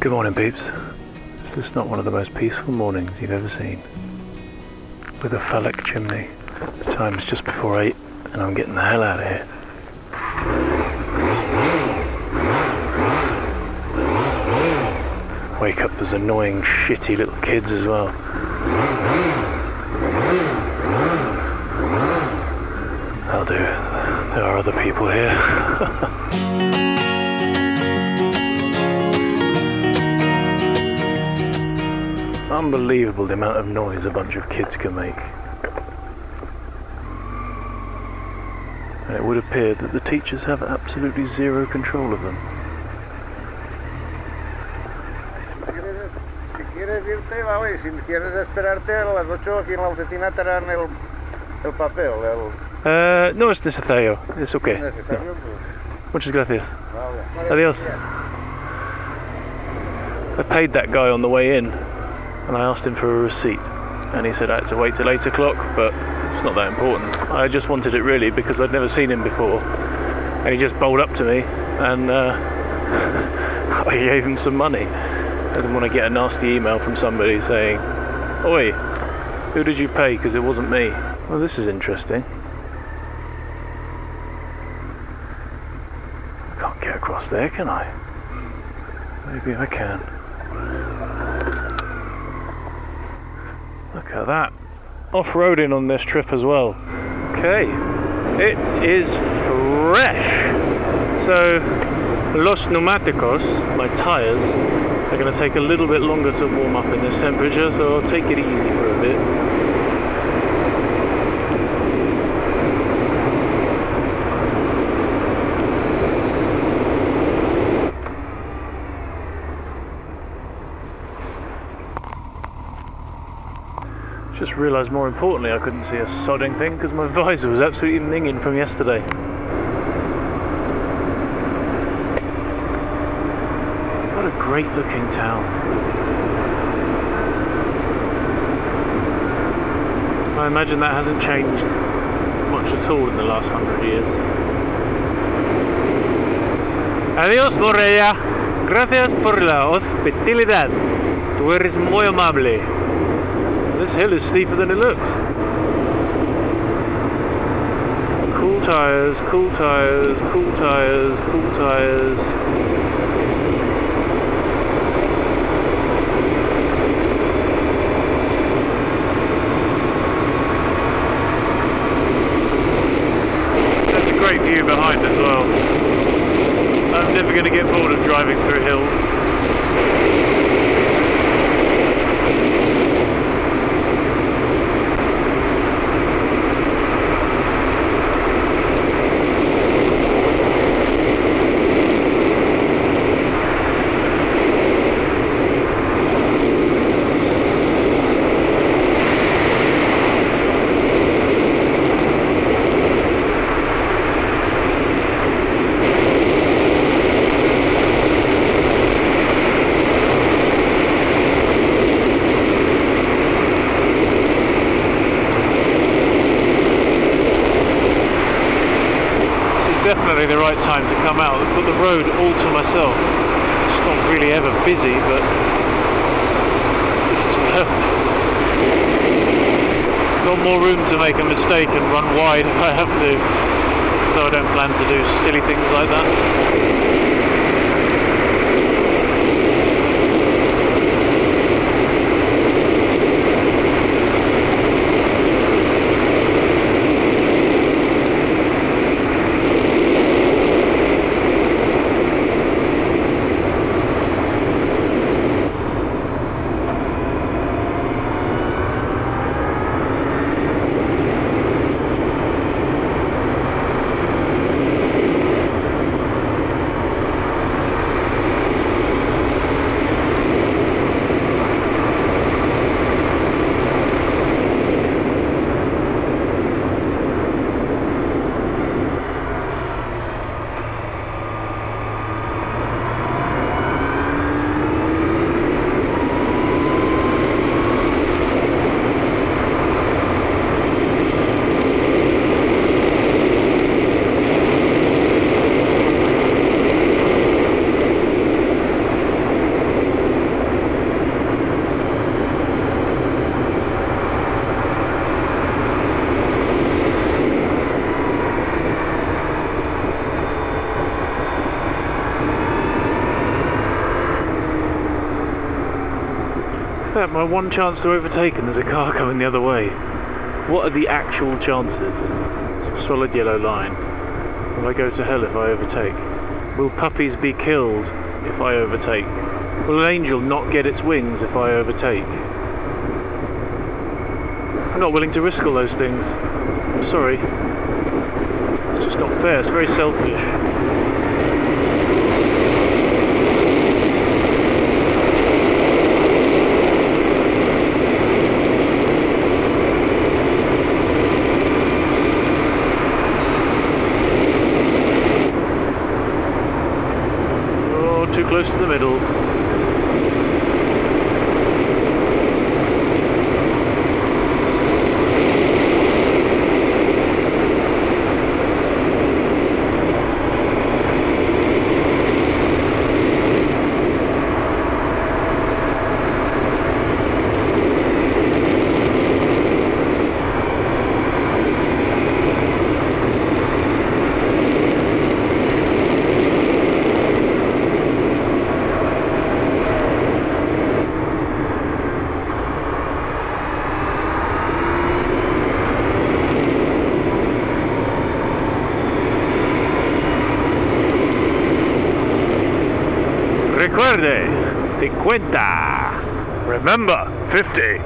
Good morning, peeps. Is this not one of the most peaceful mornings you've ever seen? With a phallic chimney. The time's just before 8 and I'm getting the hell out of here. Wake up as annoying, shitty little kids as well. I'll do. There are other people here. Unbelievable the amount of noise a bunch of kids can make. And it would appear that the teachers have absolutely zero control of them. Si quieres irte, va hoy. Si quieres esperarte a las 8 aquí en la oficina te harán el papel. No es necesario. Es okay. No. Muchas gracias. Vale. Adios. I paid that guy on the way in and I asked him for a receipt and he said I had to wait till 8 o'clock, but it's not that important. I just wanted it really because I'd never seen him before and he just bowled up to me and I gave him some money. I didn't want to get a nasty email from somebody saying, "Oi, who did you pay? Because it wasn't me." Well, this is interesting. I can't get across there, can I? Maybe I can. Look at that. Off-roading on this trip as well. Okay. It is fresh. So, los neumáticos, my tyres, are going to take a little bit longer to warm up in this temperature, so I'll take it easy for a bit. Just realised more importantly I couldn't see a sodding thing because my visor was absolutely minging from yesterday. What a great looking town. I imagine that hasn't changed much at all in the last 100 years. Adiós, Morella. Gracias por la hospitalidad. Tú eres muy amable. This hill is steeper than it looks. Cool tyres, cool tyres, cool tyres, cool tyres. That's a great view behind as well. I'm never going to get bored of driving through hills. Definitely the right time to come out. I've got the road all to myself. It's not really ever busy, but this is perfect. Got more room to make a mistake and run wide if I have to, though I don't plan to do silly things like that. that, my one chance to overtake and there's a car coming the other way. What are the actual chances? It's a solid yellow line. Will I go to hell if I overtake? Will puppies be killed if I overtake? Will an angel not get its wings if I overtake? I'm not willing to risk all those things. I'm sorry. It's just not fair, it's very selfish. Too close to the middle. Recuerde, 50. Remember, 50.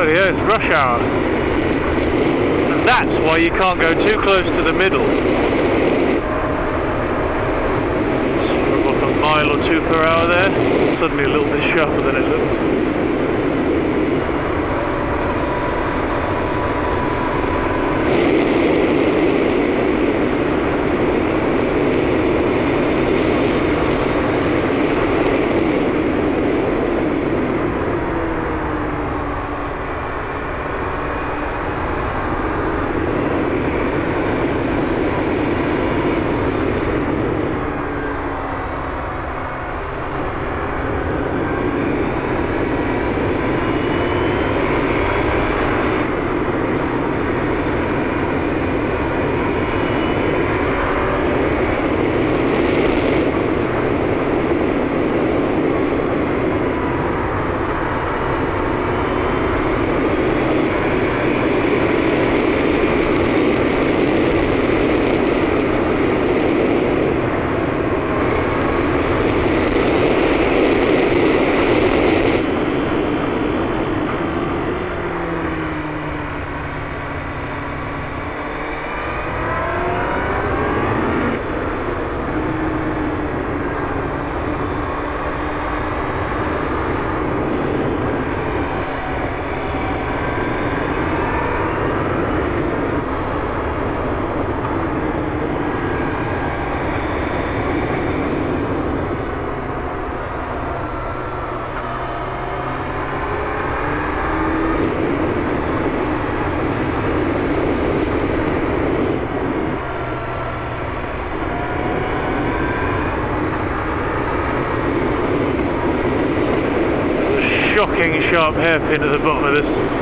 Yeah, it's rush hour. And that's why you can't go too close to the middle. Struck off a mile or two per hour there. Suddenly a little bit sharper than it looked. Shocking sharp hairpin at the bottom of this.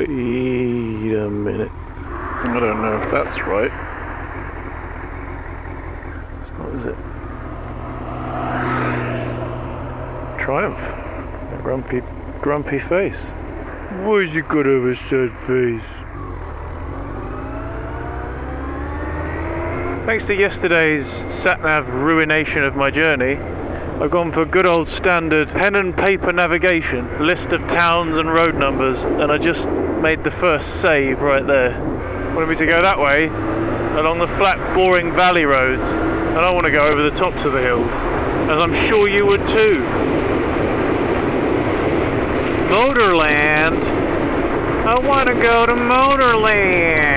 Wait a minute. I don't know if that's right. It's not, is it? Triumph. A grumpy face. Why's you gotta have a sad face? Thanks to yesterday's sat-nav ruination of my journey, I've gone for good old standard pen and paper navigation, list of towns and road numbers, and I just made the first save right there. Wanted me to go that way, along the flat, boring valley roads, and I want to go over the tops of the hills, as I'm sure you would too. Motorland! I want to go to Motorland!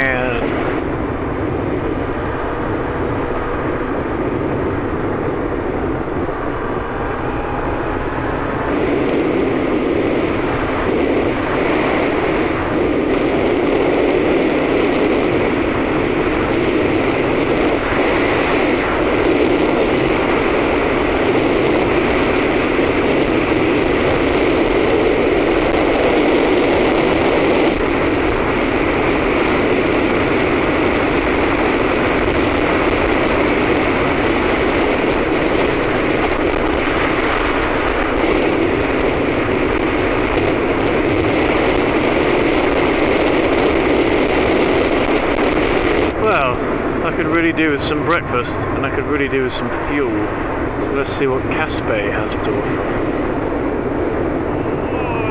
Do with some breakfast, and I could really do with some fuel. So let's see what Caspé has to offer.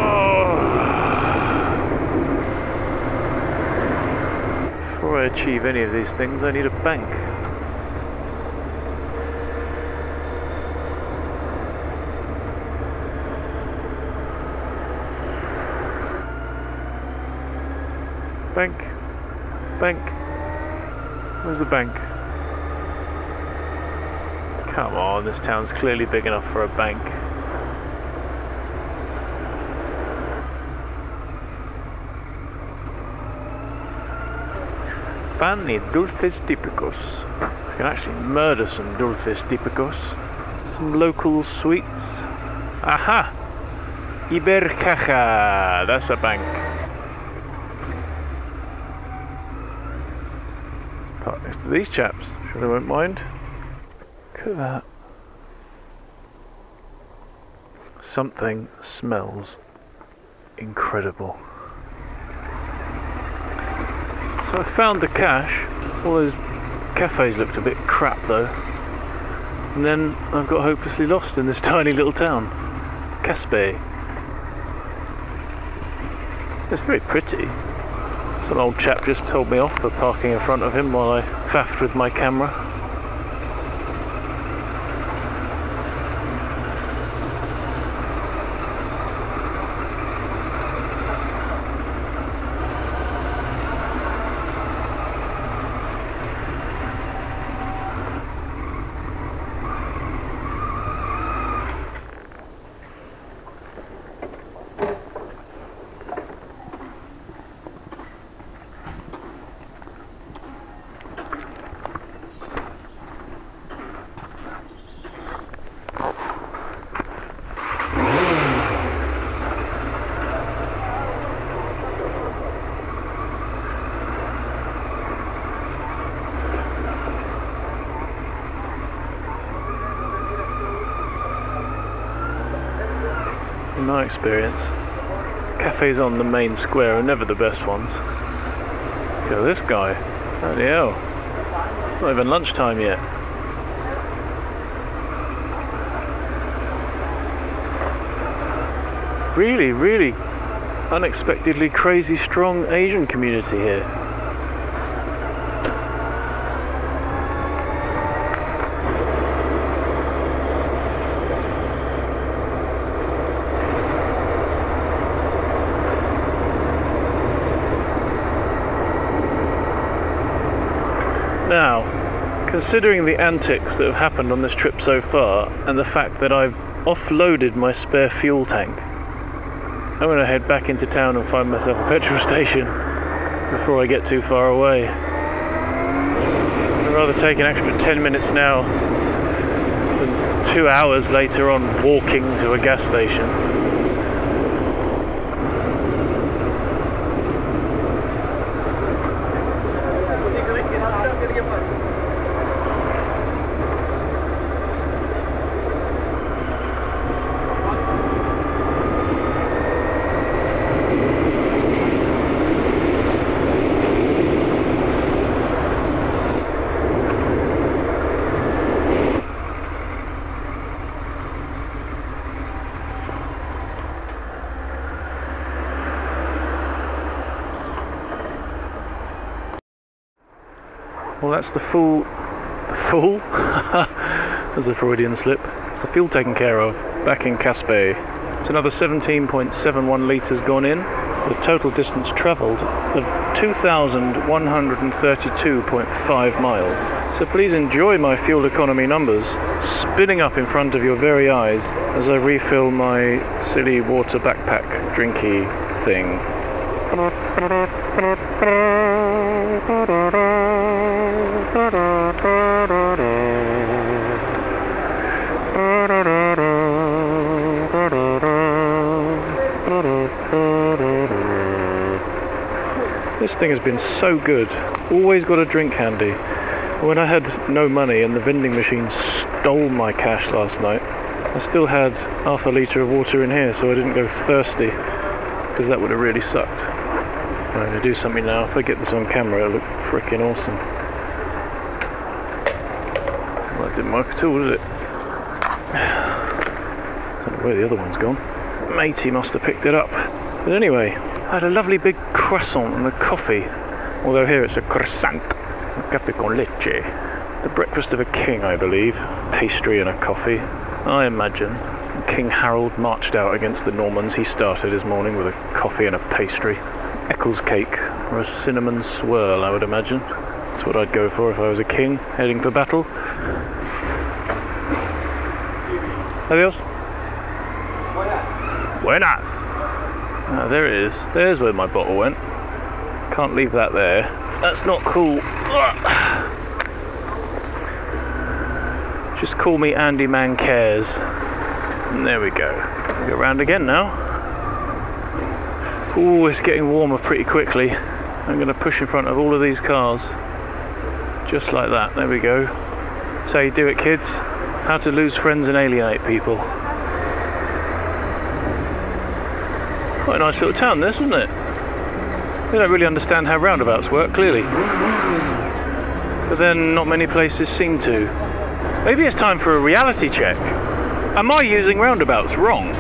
Oh. Before I achieve any of these things, I need a bank. Bank. Where's the bank? Come on, this town's clearly big enough for a bank. Pan y dulces típicos. I can actually murder some dulces típicos. Some local sweets. Aha! Ibercaja. That's a bank. Let's park next to these chaps. Sure they won't mind. Look at that. Something smells incredible. So I found the cache. All those cafes looked a bit crap though. And then I've got hopelessly lost in this tiny little town. Caspé. It's very pretty. Some old chap just told me off for parking in front of him while I faffed with my camera. In my experience, cafes on the main square are never the best ones. Look at this guy. Bloody hell. Not even lunchtime yet. Really, really unexpectedly crazy strong Asian community here. Now, considering the antics that have happened on this trip so far, and the fact that I've offloaded my spare fuel tank, I'm going to head back into town and find myself a petrol station before I get too far away. I'd rather take an extra 10 minutes now than 2 hours later on walking to a gas station. Well, that's the full? There's a Freudian slip. It's the fuel taken care of back in Caspé. It's another 17.71 litres gone in. The total distance travelled of 2,132.5 miles. So please enjoy my fuel economy numbers spinning up in front of your very eyes as I refill my silly water backpack drinky thing. This thing has been so good. Always got a drink handy. When I had no money and the vending machine stole my cash last night, I still had half a litre of water in here so I didn't go thirsty, because that would have really sucked. I'm going to do something now. If I get this on camera, it'll look freaking awesome. Well, that didn't work at all, did it? I don't know where the other one's gone. Matey must have picked it up. But anyway, I had a lovely big croissant and a coffee. Although here it's a croissant, café con leche. The breakfast of a king, I believe. Pastry and a coffee, I imagine. King Harold marched out against the Normans. He started his morning with a coffee and a pastry. Eccles cake or a cinnamon swirl, I would imagine. That's what I'd go for if I was a king heading for battle. Adios. Buenas. Ah, there it is. There's where my bottle went. Can't leave that there. That's not cool. Just call me AndyManCam. And there we go. Go round again now. Ooh, it's getting warmer pretty quickly. I'm going to push in front of all of these cars. Just like that. There we go. That's how you do it, kids. How to lose friends and alienate people. Quite a nice little town this, isn't it? We don't really understand how roundabouts work, clearly. But then not many places seem to. Maybe it's time for a reality check. Am I using roundabouts wrong?